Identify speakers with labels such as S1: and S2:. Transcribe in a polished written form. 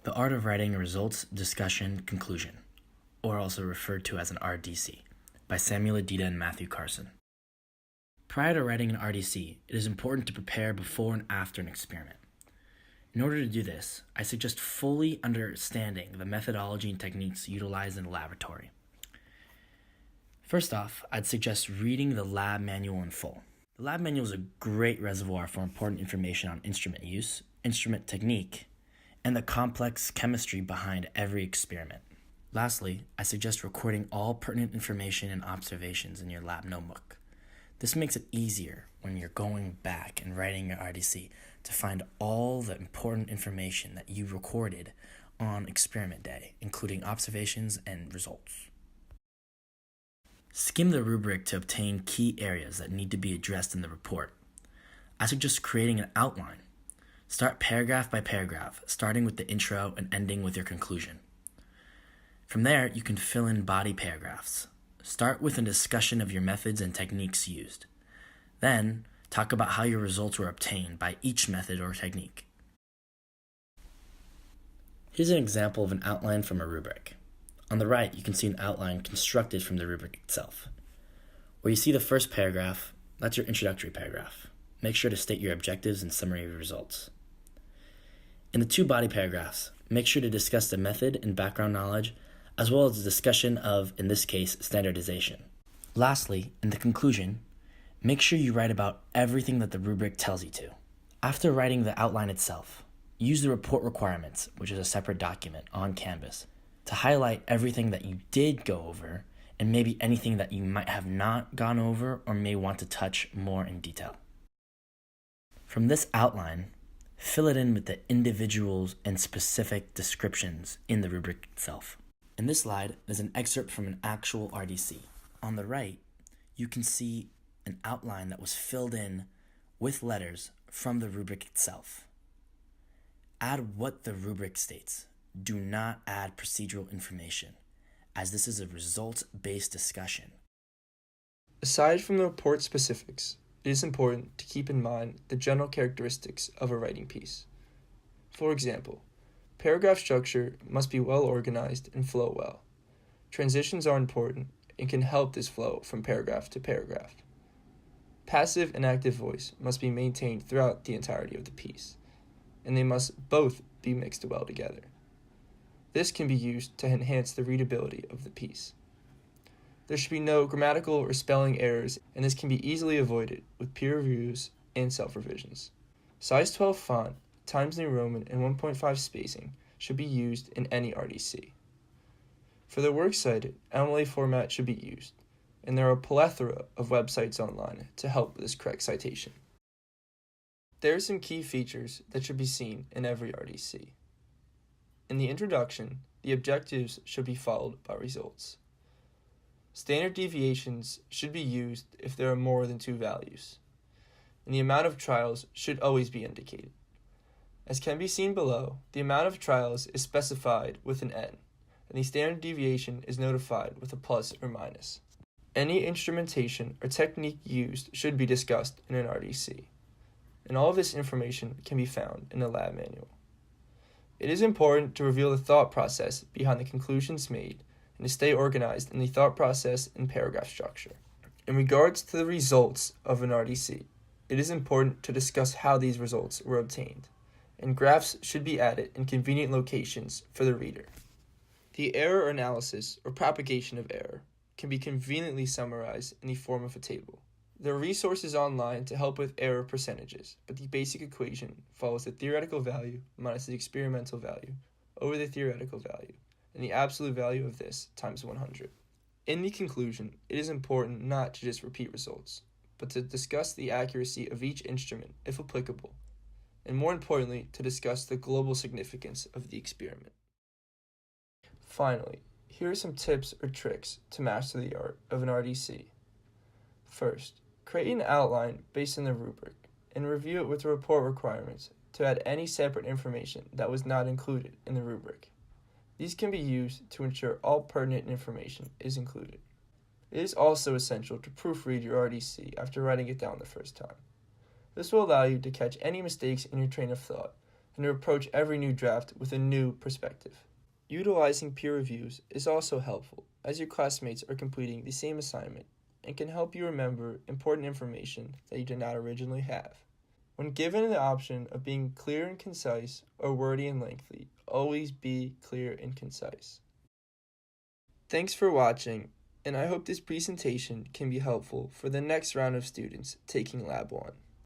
S1: The Art of Writing a Results Discussion Conclusion, or also referred to as an RDC, by Sam Adida and Matt Carson. Prior to writing an RDC, it is important to prepare before and after an experiment. In order to do this, I suggest fully understanding the methodology and techniques utilized in the laboratory. First off, I'd suggest reading the lab manual in full. The lab manual is a great reservoir for important information on instrument use, instrument technique, and the complex chemistry behind every experiment. Lastly, I suggest recording all pertinent information and observations in your lab notebook. This makes it easier when you're going back and writing your RDC to find all the important information that you recorded on experiment day, including observations and results. Skim the rubric to obtain key areas that need to be addressed in the report. I suggest creating an outline. Start paragraph by paragraph, starting with the intro and ending with your conclusion. From there, you can fill in body paragraphs. Start with a discussion of your methods and techniques used. Then, talk about how your results were obtained by each method or technique. Here's an example of an outline from a rubric. On the right, you can see an outline constructed from the rubric itself. Where you see the first paragraph, that's your introductory paragraph. Make sure to state your objectives and summary of your results. In the two body paragraphs, make sure to discuss the method and background knowledge, as well as the discussion of, in this case, standardization. Lastly, in the conclusion, make sure you write about everything that the rubric tells you to. After writing the outline itself, use the report requirements, which is a separate document on Canvas, to highlight everything that you did go over and maybe anything that you might have not gone over or may want to touch more in detail. From this outline, fill it in with the individuals and specific descriptions in the rubric itself. In this slide is an excerpt from an actual RDC. On the right, you can see an outline that was filled in with letters from the rubric itself. Add what the rubric states. Do not add procedural information, as this is a results-based discussion.
S2: Aside from the report specifics, it is important to keep in mind the general characteristics of a writing piece. For example, paragraph structure must be well organized and flow well. Transitions are important and can help this flow from paragraph to paragraph. Passive and active voice must be maintained throughout the entirety of the piece, and they must both be mixed well together. This can be used to enhance the readability of the piece. There should be no grammatical or spelling errors, and this can be easily avoided with peer reviews and self-revisions. Size 12 font, Times New Roman, and 1.5 spacing should be used in any RDC. For the works cited, MLA format should be used, and there are a plethora of websites online to help with this correct citation. There are some key features that should be seen in every RDC. In the introduction, the objectives should be followed by results. Standard deviations should be used if there are more than two values, and the amount of trials should always be indicated. As can be seen below, the amount of trials is specified with an N, and the standard deviation is notified with a plus or minus. Any instrumentation or technique used should be discussed in an RDC, and all of this information can be found in the lab manual. It is important to reveal the thought process behind the conclusions made and to stay organized in the thought process and paragraph structure. In regards to the results of an RDC, it is important to discuss how these results were obtained, and graphs should be added in convenient locations for the reader. The error analysis or propagation of error can be conveniently summarized in the form of a table. There are resources online to help with error percentages, but the basic equation follows the theoretical value minus the experimental value over the theoretical value, and the absolute value of this times 100. In the conclusion, it is important not to just repeat results, but to discuss the accuracy of each instrument, if applicable, and more importantly, to discuss the global significance of the experiment. Finally, here are some tips or tricks to master the art of an RDC. First, create an outline based on the rubric and review it with the report requirements to add any separate information that was not included in the rubric. These can be used to ensure all pertinent information is included. It is also essential to proofread your RDC after writing it down the first time. This will allow you to catch any mistakes in your train of thought and to approach every new draft with a new perspective. Utilizing peer reviews is also helpful, as your classmates are completing the same assignment and can help you remember important information that you did not originally have. When given the option of being clear and concise or wordy and lengthy, always be clear and concise. Thanks for watching, and I hope this presentation can be helpful for the next round of students taking Lab 1.